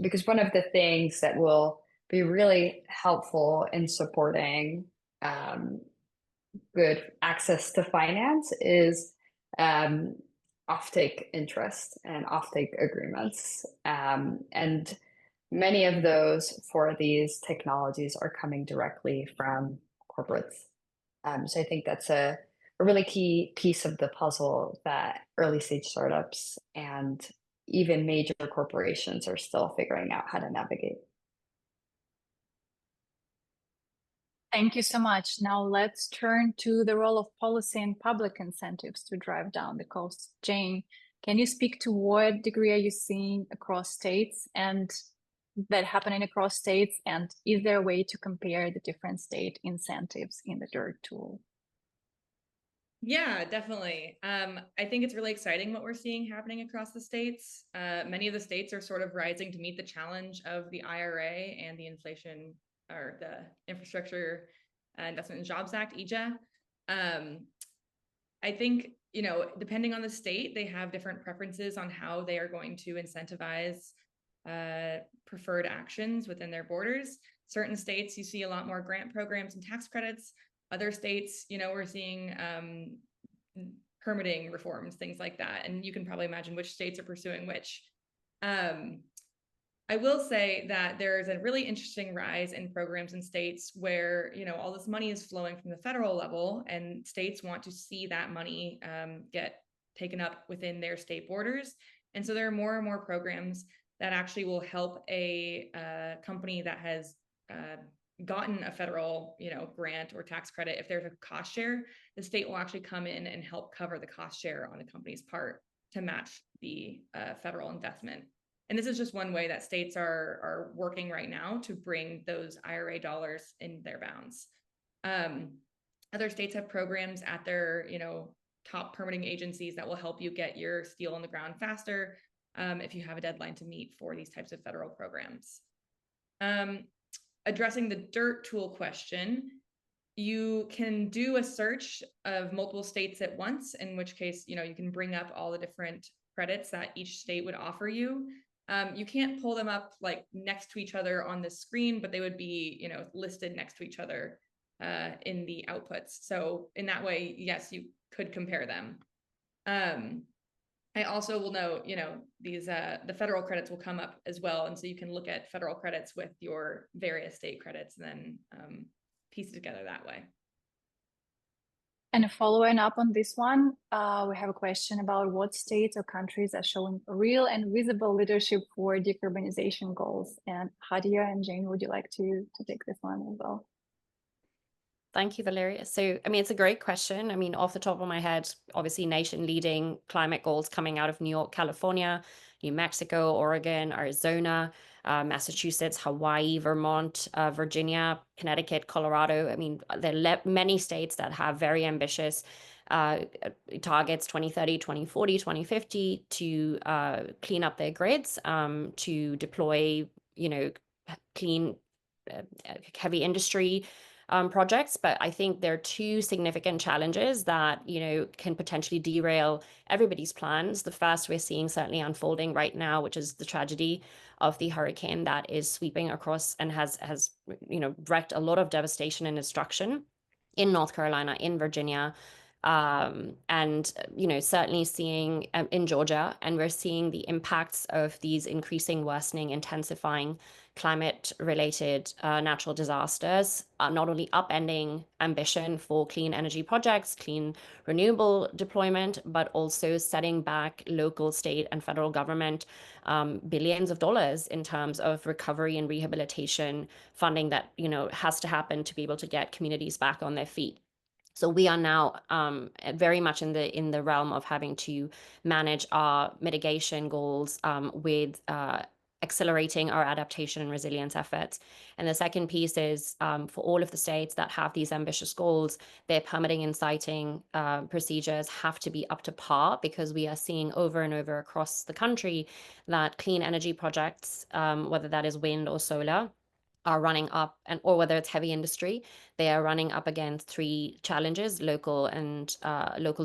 Because one of the things that will be really helpful in supporting good access to finance is offtake interest and offtake agreements. And many of those for these technologies are coming directly from corporates. So I think that's a really key piece of the puzzle that early stage startups and even major corporations are still figuring out how to navigate. Thank you so much. Now let's turn to the role of policy and public incentives to drive down the cost. Jane, can you speak to what degree are you seeing across states and that happening across states? And is there a way to compare the different state incentives in the DIRT tool? Yeah, definitely. I think it's really exciting what we're seeing happening across the states. Many of the states are sort of rising to meet the challenge of the IRA and the Inflation or the Infrastructure Investment and Jobs Act, EJA. I think, you know, depending on the state, they have different preferences on how they are going to incentivize preferred actions within their borders. Certain states, you see a lot more grant programs and tax credits. Other states, you know, we're seeing permitting reforms, things like that. And you can probably imagine which states are pursuing which. I will say that there is a really interesting rise in programs in states where, you know, all this money is flowing from the federal level and states want to see that money get taken up within their state borders. And so there are more and more programs that actually will help a company that has gotten a federal, you know, grant or tax credit. If there's a cost share, the state will actually come in and help cover the cost share on the company's part to match the federal investment. And this is just one way that states are working right now to bring those IRA dollars in their bounds. Other states have programs at their, you know, top permitting agencies that will help you get your steel on the ground faster if you have a deadline to meet for these types of federal programs. Addressing the DIRT tool question, you can do a search of multiple states at once, in which case, you know, you can bring up all the different credits that each state would offer you. You can't pull them up like next to each other on the screen, but they would be, you know, listed next to each other in the outputs. So in that way, yes, you could compare them. I also will note, you know, these the federal credits will come up as well, and so you can look at federal credits with your various state credits, and then piece it together that way. And following up on this one, we have a question about what states or countries are showing real and visible leadership for decarbonization goals. And Hadia and Jane, would you like to take this one as well? Thank you, Valeria. So, I mean, it's a great question. I mean, off the top of my head, obviously nation leading climate goals coming out of New York, California, New Mexico, Oregon, Arizona, Massachusetts, Hawaii, Vermont, Virginia, Connecticut, Colorado. I mean, there are many states that have very ambitious targets 2030, 2040, 2050 to clean up their grids, to deploy, you know, clean heavy industry projects. But I think there are two significant challenges that, you know, can potentially derail everybody's plans. The first we're seeing certainly unfolding right now, which is the tragedy of the hurricane that is sweeping across and has you know, wreaked a lot of devastation and destruction in North Carolina, in Virginia, and, you know, certainly seeing in Georgia, and we're seeing the impacts of these increasing, worsening, intensifying climate-related natural disasters, not only upending ambition for clean energy projects, clean renewable deployment, but also setting back local, state, and federal government billions of dollars in terms of recovery and rehabilitation funding that, you know, has to happen to be able to get communities back on their feet. So we are now very much in the realm of having to manage our mitigation goals with accelerating our adaptation and resilience efforts. And the second piece is for all of the states that have these ambitious goals, their permitting and siting procedures have to be up to par, because we are seeing over and over across the country that clean energy projects, whether that is wind or solar, are running up, or whether it's heavy industry, they are running up against three challenges: local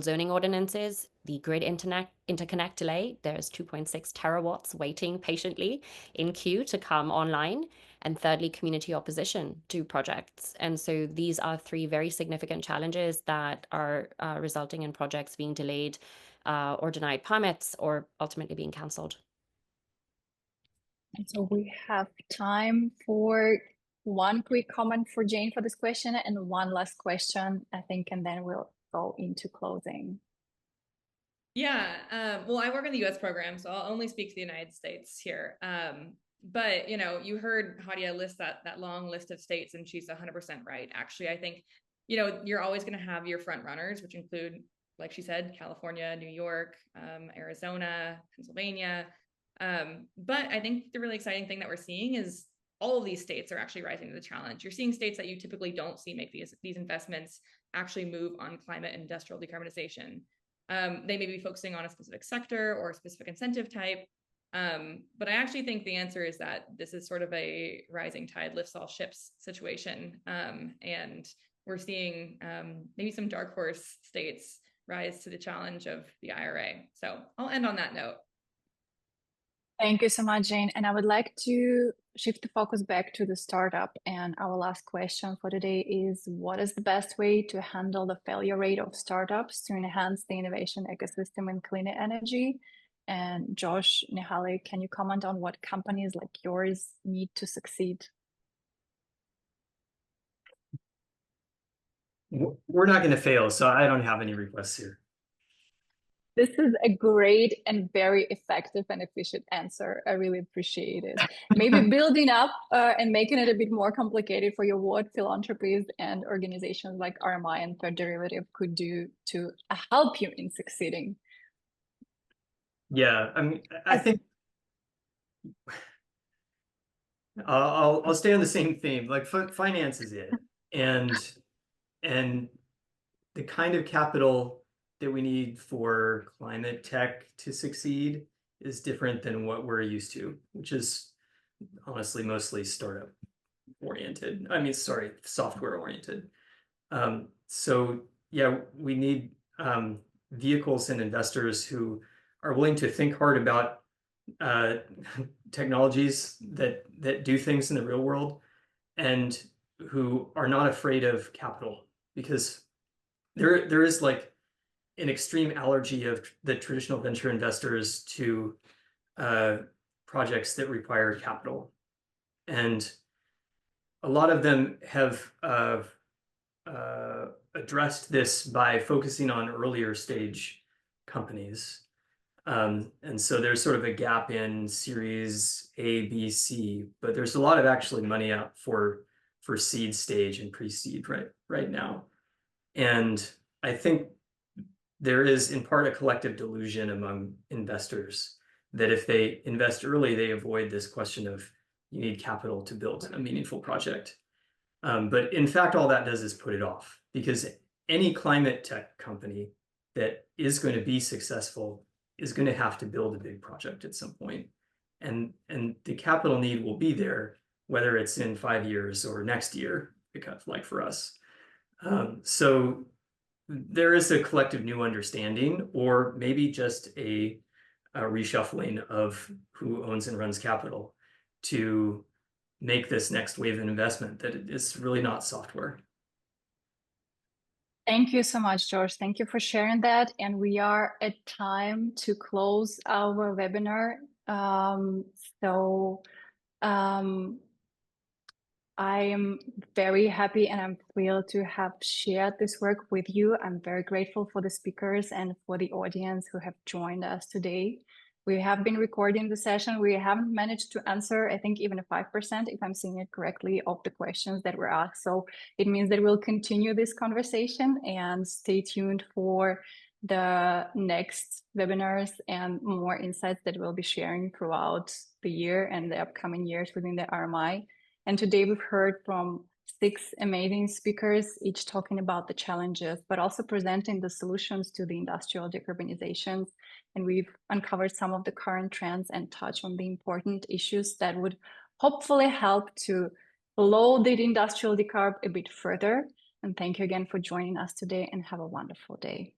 zoning ordinances, the grid interconnect delay. There's 2.6 terawatts waiting patiently in queue to come online. And thirdly, community opposition to projects. And so these are three very significant challenges that are resulting in projects being delayed or denied permits, or ultimately being cancelled. And so we have time for one quick comment for Jane for this question and one last question, I think, and then we'll go into closing. Yeah, well, I work in the US program, so I'll only speak to the United States here. But you heard Hadia list that long list of states, and she's 100% right. Actually, I think you're always going to have your front runners, which include, like she said, California, New York, Arizona, Pennsylvania. But I think the really exciting thing that we're seeing is all of these states are actually rising to the challenge. You're seeing states that you typically don't see make these investments actually move on climate and industrial decarbonization. They may be focusing on a specific sector or a specific incentive type. But I actually think the answer is that this is sort of a rising tide lifts all ships situation. And we're seeing maybe some dark horse states rise to the challenge of the IRA. So I'll end on that note. Thank you so much, Jane. And I would like to shift the focus back to the startup. And our last question for today is, what is the best way to handle the failure rate of startups to enhance the innovation ecosystem in clean energy? And Josh, Nihali, can you comment on what companies like yours need to succeed? We're not going to fail, so I don't have any requests here. This is a great and very effective and efficient answer. I really appreciate it. Maybe building up and making it a bit more complicated for you, what philanthropies and organizations like RMI and Third Derivative could do to help you in succeeding. Yeah, I mean, I think I'll stay on the same theme. Like finance is it, and the kind of capital that we need for climate tech to succeed is different than what we're used to, which is honestly mostly startup oriented. I mean, sorry, software oriented. So yeah, we need vehicles and investors who are willing to think hard about technologies that do things in the real world, and who are not afraid of capital, because there is like an extreme allergy of the traditional venture investors to projects that require capital. And a lot of them have addressed this by focusing on earlier stage companies. And so there's sort of a gap in series A, B, C, but there's a lot of actually money out for seed stage and pre-seed right now. And I think there is in part a collective delusion among investors that if they invest early, they avoid this question of you need capital to build a meaningful project. But in fact, all that does is put it off, because any climate tech company that is going to be successful is going to have to build a big project at some point. And the capital need will be there, whether it's in 5 years or next year, because like for us. So there is a collective new understanding, or maybe just a reshuffling of who owns and runs capital to make this next wave of investment that it is really not software. Thank you so much, George. Thank you for sharing that. And we are at time to close our webinar. I am very happy and I'm thrilled to have shared this work with you. I'm very grateful for the speakers and for the audience who have joined us today. We have been recording the session. We haven't managed to answer, I think, even 5%, if I'm seeing it correctly, of the questions that were asked. So it means that we'll continue this conversation, and stay tuned for the next webinars and more insights that we'll be sharing throughout the year and the upcoming years within the RMI. And today we've heard from 6 amazing speakers, each talking about the challenges, but also presenting the solutions to the industrial decarbonizations. And we've uncovered some of the current trends and touched on the important issues that would hopefully help to blow the industrial decarb a bit further. And thank you again for joining us today and have a wonderful day.